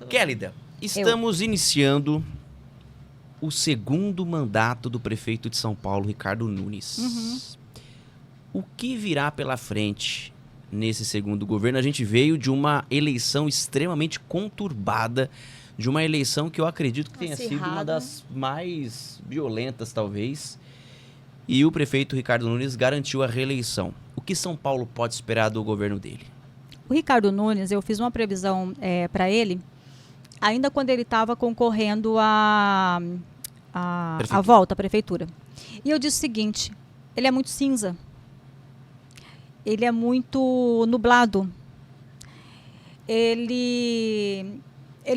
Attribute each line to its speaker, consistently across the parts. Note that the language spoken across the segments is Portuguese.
Speaker 1: Kélida, estamos iniciando o segundo mandato do prefeito de São Paulo, Ricardo Nunes. O que virá pela frente nesse segundo governo? A gente veio de uma eleição extremamente conturbada, de uma eleição que eu acredito que tenha sido uma das mais violentas, talvez. E o prefeito Ricardo Nunes garantiu a reeleição. O que São Paulo pode esperar do governo dele?
Speaker 2: O Ricardo Nunes, eu fiz uma previsão para ele, ainda quando ele estava concorrendo à volta à prefeitura. E eu disse o seguinte, ele é muito cinza. Ele é muito nublado. Ele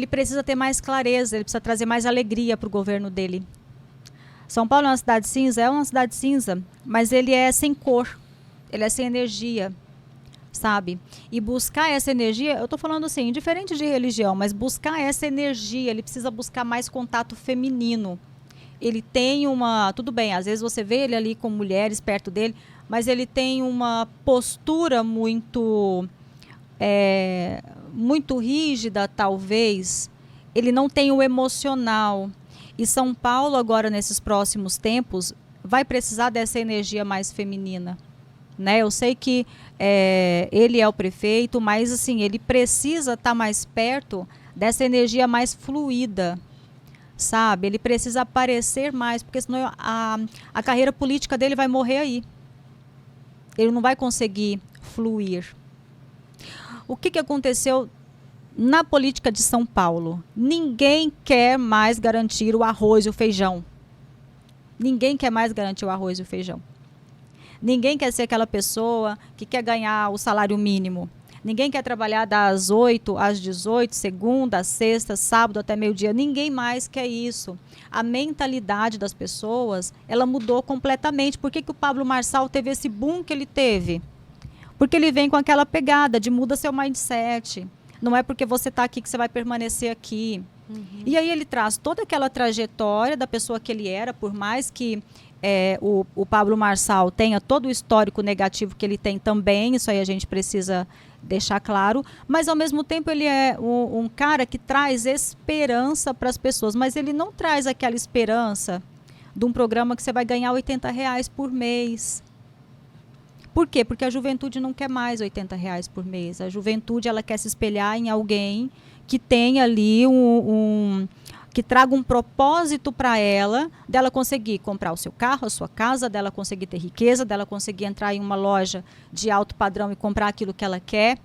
Speaker 2: precisa ter mais clareza, ele precisa trazer mais alegria para o governo dele. São Paulo é uma cidade cinza, mas ele é sem cor, ele é sem energia, sabe? E buscar essa energia, eu estou falando assim, indiferente de religião, mas buscar essa energia, ele precisa buscar mais contato feminino. Ele tem tudo bem, às vezes você vê ele ali com mulheres perto dele, mas ele tem uma postura muito rígida, talvez. Ele não tem o emocional. E São Paulo, agora, nesses próximos tempos, vai precisar dessa energia mais feminina. Né? Eu sei que ele é o prefeito, mas assim, ele precisa estar mais perto dessa energia mais fluida. Sabe? Ele precisa aparecer mais, porque senão a carreira política dele vai morrer aí. Ele não vai conseguir fluir. O que aconteceu na política de São Paulo? Ninguém quer mais garantir o arroz e o feijão. Ninguém quer mais garantir o arroz e o feijão. Ninguém quer ser aquela pessoa que quer ganhar o salário mínimo. Ninguém quer trabalhar das 8 às 18, segunda, sexta, sábado até meio-dia. Ninguém mais quer isso. A mentalidade das pessoas, ela mudou completamente. Por que o Pablo Marçal teve esse boom que ele teve? Porque ele vem com aquela pegada de muda seu mindset. Não é porque você está aqui que você vai permanecer aqui. E aí ele traz toda aquela trajetória da pessoa que ele era, por mais que o Pablo Marçal tenha todo o histórico negativo que ele tem também, isso aí a gente precisa deixar claro, mas ao mesmo tempo ele é um cara que traz esperança para as pessoas, mas ele não traz aquela esperança de um programa que você vai ganhar R$80 por mês. Por quê? Porque a juventude não quer mais R$80 por mês. A juventude, ela quer se espelhar em alguém que tenha ali que traga um propósito para ela, dela conseguir comprar o seu carro, a sua casa, dela conseguir ter riqueza, dela conseguir entrar em uma loja de alto padrão e comprar aquilo que ela quer.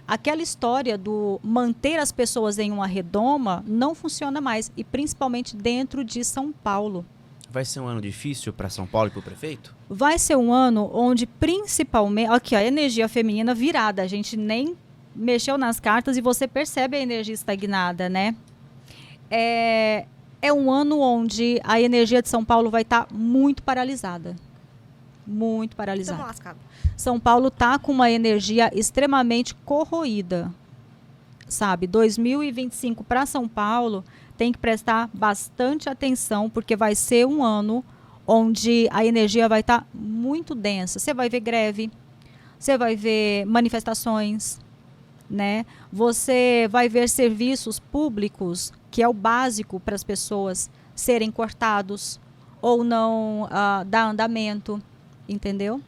Speaker 2: Aquela história do manter as pessoas em uma redoma não funciona mais, e principalmente dentro de São Paulo.
Speaker 1: Vai ser um ano difícil para São Paulo e para o prefeito?
Speaker 2: Vai ser um ano onde principalmente... Aqui, a energia feminina virada, a gente nem mexeu nas cartas e você percebe a energia estagnada, né? É um ano onde a energia de São Paulo vai estar muito paralisada. Muito paralisada. São Paulo está com uma energia extremamente corroída. Sabe? 2025 para São Paulo tem que prestar bastante atenção, porque vai ser um ano onde a energia vai estar muito densa. Você vai ver greve, você vai ver manifestações, né? Você vai ver serviços públicos, que é o básico para as pessoas serem cortados ou não dar andamento, entendeu?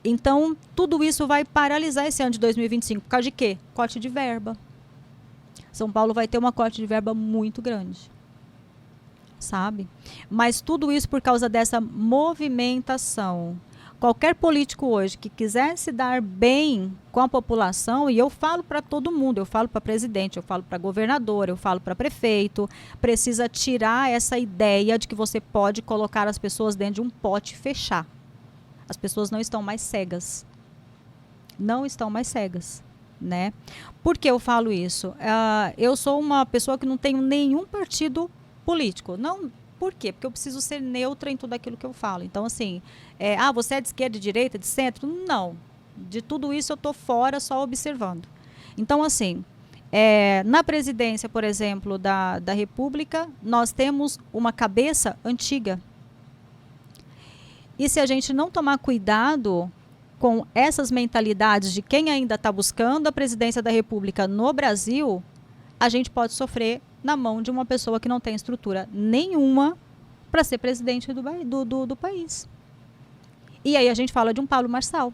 Speaker 2: Então, tudo isso vai paralisar esse ano de 2025. Por causa de quê? Corte de verba. São Paulo vai ter uma corte de verba muito grande, sabe? Mas tudo isso por causa dessa movimentação. Qualquer político hoje que quiser se dar bem com a população, e eu falo para todo mundo, eu falo para presidente, eu falo para governador, eu falo para prefeito, precisa tirar essa ideia de que você pode colocar as pessoas dentro de um pote e fechar. As pessoas não estão mais cegas. Não estão mais cegas, né? Por que eu falo isso? Eu sou uma pessoa que não tenho nenhum partido político. Não, por quê? Porque eu preciso ser neutra em tudo aquilo que eu falo. Então, assim, você é de esquerda, de direita, de centro? Não. De tudo isso eu estou fora, só observando. Então, assim, na presidência, por exemplo, da República, nós temos uma cabeça antiga. E se a gente não tomar cuidado com essas mentalidades de quem ainda está buscando a presidência da República no Brasil, a gente pode sofrer na mão de uma pessoa que não tem estrutura nenhuma para ser presidente do país. E aí a gente fala de um Pablo Marçal.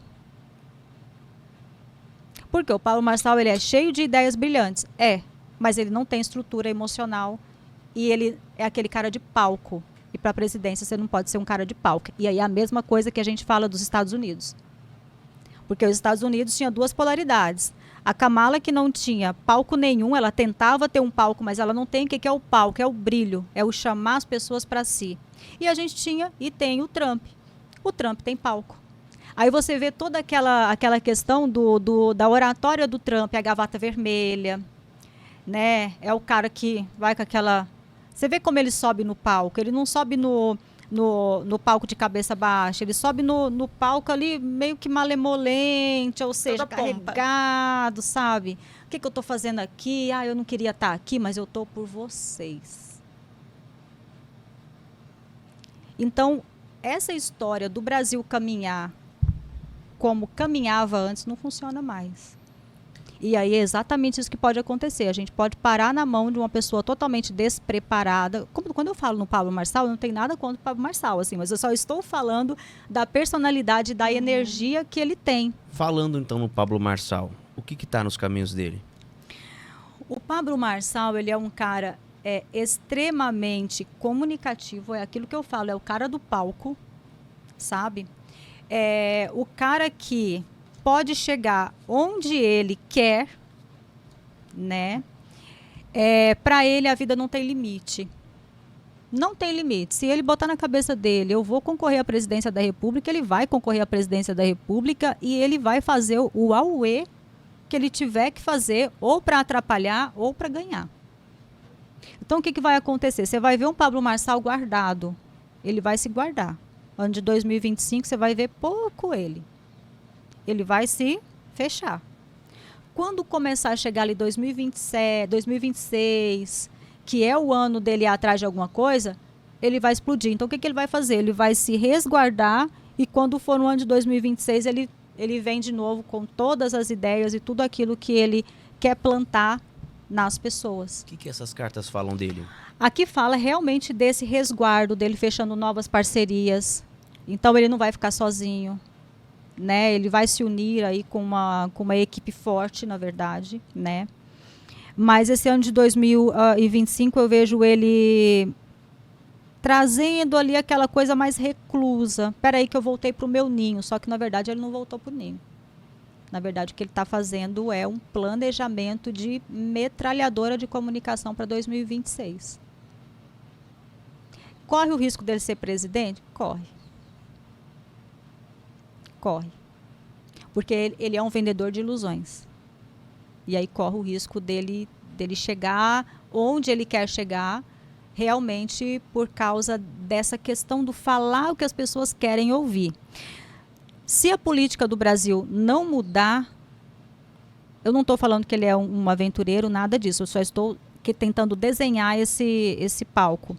Speaker 2: Porque o Pablo Marçal, ele é cheio de ideias brilhantes. Mas ele não tem estrutura emocional e ele é aquele cara de palco. E para a presidência você não pode ser um cara de palco. E aí é a mesma coisa que a gente fala dos Estados Unidos. Porque os Estados Unidos tinha duas polaridades. A Kamala, que não tinha palco nenhum, ela tentava ter um palco, mas ela não tem. O que é o palco? É o brilho, é o chamar as pessoas para si. E a gente tinha e tem o Trump. O Trump tem palco. Aí você vê toda aquela questão da oratória do Trump, a gravata vermelha, né? É o cara que vai com aquela... Você vê como ele sobe no palco. Ele não sobe no palco de cabeça baixa. Ele sobe no palco ali meio que malemolente, ou seja, carregado, sabe? O que eu estou fazendo aqui? Eu não queria estar aqui, mas eu estou por vocês. Então, essa história do Brasil caminhar como caminhava antes não funciona mais. E aí é exatamente isso que pode acontecer. A gente pode parar na mão de uma pessoa totalmente despreparada. Quando eu falo no Pablo Marçal, eu não tenho nada contra o Pablo Marçal, assim, mas eu só estou falando da personalidade, da energia que ele tem.
Speaker 1: Falando então no Pablo Marçal, o que está nos caminhos dele?
Speaker 2: O Pablo Marçal, ele é um cara extremamente comunicativo, é aquilo que eu falo, é o cara do palco, sabe? É o cara que pode chegar onde ele quer, né? Para ele a vida não tem limite. Não tem limite. Se ele botar na cabeça dele, eu vou concorrer à presidência da República, ele vai concorrer à presidência da República e ele vai fazer o auê que ele tiver que fazer, ou para atrapalhar ou para ganhar. Então o que vai acontecer? Você vai ver um Pablo Marçal guardado. Ele vai se guardar. Ano de 2025 você vai ver pouco ele. Ele vai se fechar. Quando começar a chegar ali 2027, 2026, que é o ano dele ir atrás de alguma coisa, ele vai explodir. Então, o que ele vai fazer? Ele vai se resguardar e quando for no ano de 2026, ele vem de novo com todas as ideias e tudo aquilo que ele quer plantar nas pessoas.
Speaker 1: O que essas cartas falam dele?
Speaker 2: Aqui fala realmente desse resguardo, dele fechando novas parcerias. Então, ele não vai ficar sozinho. Né, ele vai se unir aí com uma equipe forte, na verdade, né? Mas esse ano de 2025 eu vejo ele trazendo ali aquela coisa mais reclusa. Peraí que eu voltei para o meu ninho, só que na verdade ele não voltou para o ninho. Na verdade o que ele está fazendo é um planejamento de metralhadora de comunicação para 2026. Corre o risco dele ser presidente? Corre. Porque ele é um vendedor de ilusões. E aí corre o risco dele chegar onde ele quer chegar, realmente por causa dessa questão do falar o que as pessoas querem ouvir. Se a política do Brasil não mudar, eu não estou falando que ele é um aventureiro, nada disso, eu só estou tentando desenhar esse palco.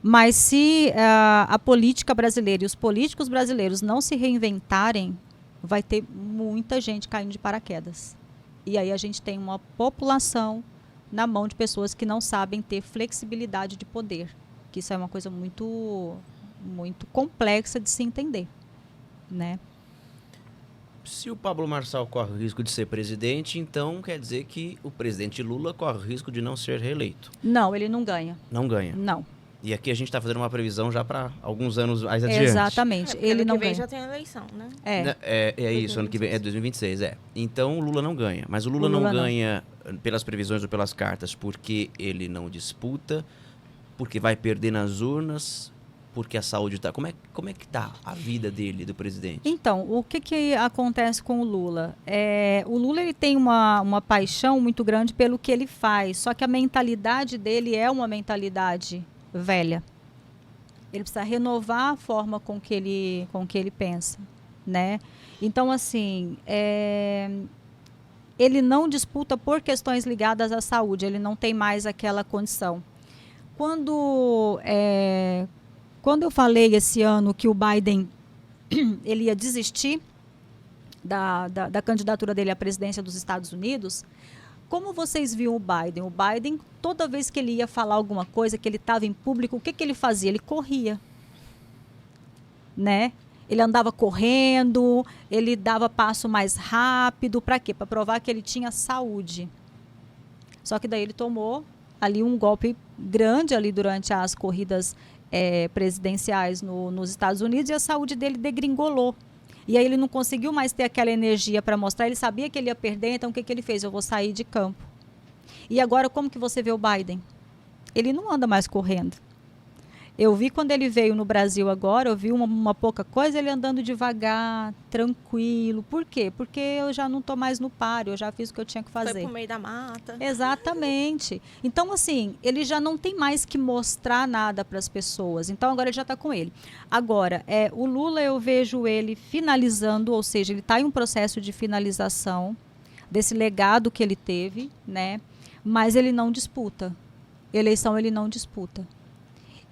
Speaker 2: Mas se a política brasileira e os políticos brasileiros não se reinventarem, vai ter muita gente caindo de paraquedas. E aí a gente tem uma população na mão de pessoas que não sabem ter flexibilidade de poder. Que isso é uma coisa muito, muito complexa de se entender, né?
Speaker 1: Se o Pablo Marçal corre o risco de ser presidente, então quer dizer que o presidente Lula corre o risco de não ser reeleito.
Speaker 2: Não, ele não ganha.
Speaker 1: Não ganha?
Speaker 2: Não.
Speaker 1: E aqui a gente está fazendo uma previsão já para alguns anos mais adiante.
Speaker 2: Exatamente. Ele não ganha.
Speaker 3: Ano que vem já tem eleição, né?
Speaker 1: É isso, ano que vem é 2026, Então o Lula não ganha. Mas o Lula não ganha pelas previsões ou pelas cartas porque ele não disputa, porque vai perder nas urnas, porque a saúde está... Como é que está a vida dele, do presidente?
Speaker 2: Então, o que acontece com o Lula? O Lula ele tem uma paixão muito grande pelo que ele faz, só que a mentalidade dele é uma mentalidade velha. Ele precisa renovar a forma com que ele pensa, né? Então, assim, ele não disputa por questões ligadas à saúde, ele não tem mais aquela condição. Quando eu falei esse ano que o Biden ele ia desistir da candidatura dele à presidência dos Estados Unidos, Como vocês viam o Biden? O Biden, toda vez que ele ia falar alguma coisa, que ele estava em público, o que, que ele fazia? Ele corria, né? Ele andava correndo, ele dava passo mais rápido. Para quê? Para provar que ele tinha saúde. Só que daí ele tomou ali um golpe grande ali durante as corridas presidenciais nos Estados Unidos, e a saúde dele degringolou. E aí ele não conseguiu mais ter aquela energia para mostrar, ele sabia que ele ia perder, então o que, que ele fez? Eu vou sair de campo. E agora, como que você vê o Biden? Ele não anda mais correndo. Eu vi quando ele veio no Brasil agora, eu vi uma pouca coisa, ele andando devagar, tranquilo. Por quê? Porque eu já não estou mais no páreo, eu já fiz o que eu tinha que fazer.
Speaker 3: Foi pro meio da mata.
Speaker 2: Exatamente. Então, assim, ele já não tem mais que mostrar nada para as pessoas. Então, agora ele já está com ele. Agora, o Lula, eu vejo ele finalizando, ou seja, ele está em um processo de finalização desse legado que ele teve, né? Mas ele não disputa. Eleição ele não disputa.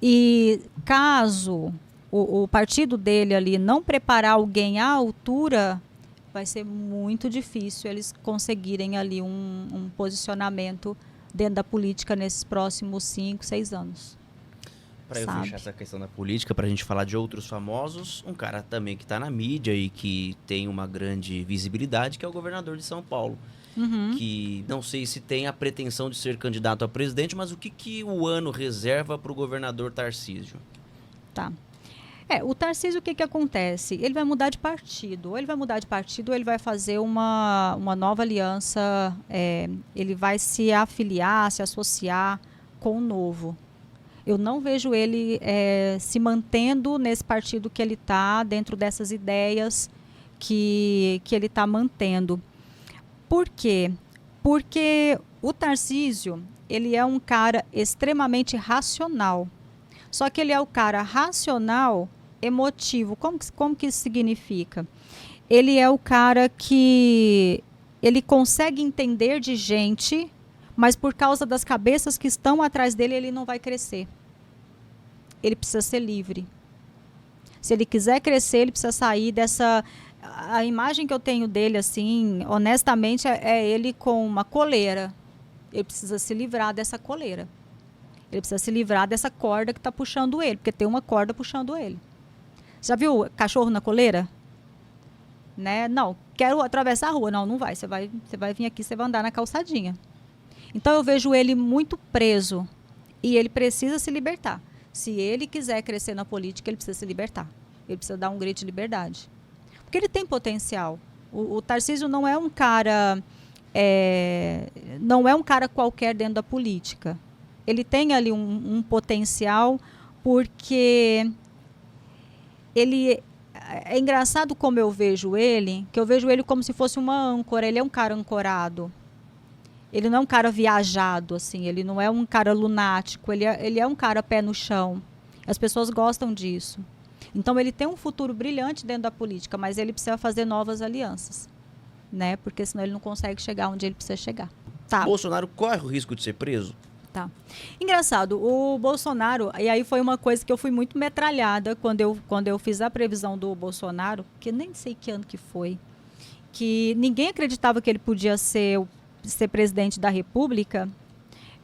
Speaker 2: E caso o partido dele ali não preparar alguém à altura, vai ser muito difícil eles conseguirem ali um posicionamento dentro da política nesses próximos 5, 6 anos.
Speaker 1: Para eu fechar essa questão da política, para a gente falar de outros famosos, um cara também que está na mídia e que tem uma grande visibilidade, que é o governador de São Paulo. Que não sei se tem a pretensão de ser candidato a presidente, mas o que o ano reserva para o governador Tarcísio?
Speaker 2: Tá. O Tarcísio, o que acontece? Ele vai mudar de partido. Ou ele vai mudar de partido, ou ele vai fazer uma nova aliança, ele vai se afiliar, se associar com o Novo. Eu não vejo ele se mantendo nesse partido que ele está, dentro dessas ideias que ele está mantendo. Por quê? Porque o Tarcísio, ele é um cara extremamente racional. Só que ele é o cara racional, emotivo. Como que isso significa? Ele é o cara que ele consegue entender de gente, mas por causa das cabeças que estão atrás dele, ele não vai crescer. Ele precisa ser livre. Se ele quiser crescer, ele precisa sair dessa... A imagem que eu tenho dele, assim, honestamente, é ele com uma coleira. Ele precisa se livrar dessa coleira. Ele precisa se livrar dessa corda que está puxando ele, porque tem uma corda puxando ele. Já viu cachorro na coleira? Né? Não, quero atravessar a rua. Não, não vai. Você vai vir aqui, você vai andar na calçadinha. Então eu vejo ele muito preso e ele precisa se libertar. Se ele quiser crescer na política, ele precisa se libertar. Ele precisa dar um grito de liberdade. Porque ele tem potencial. O Tarcísio não é um cara... não é um cara qualquer dentro da política. Ele tem ali um potencial, porque ele... É engraçado como eu vejo ele, que eu vejo ele como se fosse uma âncora. Ele é um cara ancorado. Ele não é um cara viajado, assim. Ele não é um cara lunático. Ele é um cara pé no chão. As pessoas gostam disso. Então, ele tem um futuro brilhante dentro da política, mas ele precisa fazer novas alianças, né? Porque senão ele não consegue chegar onde ele precisa chegar. Tá.
Speaker 1: Bolsonaro corre o risco de ser preso?
Speaker 2: Tá. Engraçado, o Bolsonaro, e aí foi uma coisa que eu fui muito metralhada quando eu fiz a previsão do Bolsonaro, que nem sei que ano que foi, que ninguém acreditava que ele podia ser presidente da República.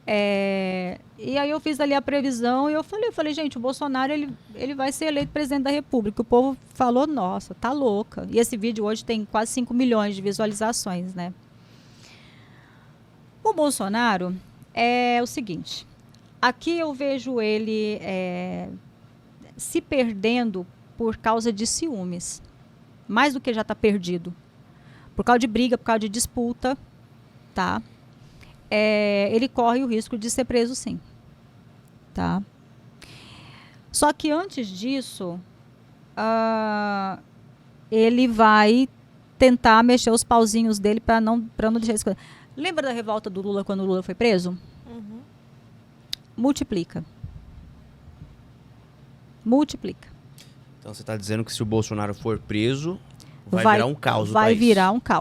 Speaker 2: E aí eu fiz ali a previsão e eu falei, gente, o Bolsonaro ele vai ser eleito presidente da República. O povo falou, nossa, tá louca. E esse vídeo hoje tem quase 5 milhões de visualizações, né? O Bolsonaro é o seguinte, aqui eu vejo ele se perdendo por causa de ciúmes, mais do que já está perdido, por causa de briga, por causa de disputa, tá? Ele corre o risco de ser preso, sim. Tá? Só que antes disso, ele vai tentar mexer os pauzinhos dele para não deixar isso. Lembra da revolta do Lula quando o Lula foi preso?
Speaker 3: Uhum.
Speaker 2: Multiplica. Multiplica.
Speaker 1: Então você está dizendo que se o Bolsonaro for preso, vai virar um caos.
Speaker 2: Vai virar um caos.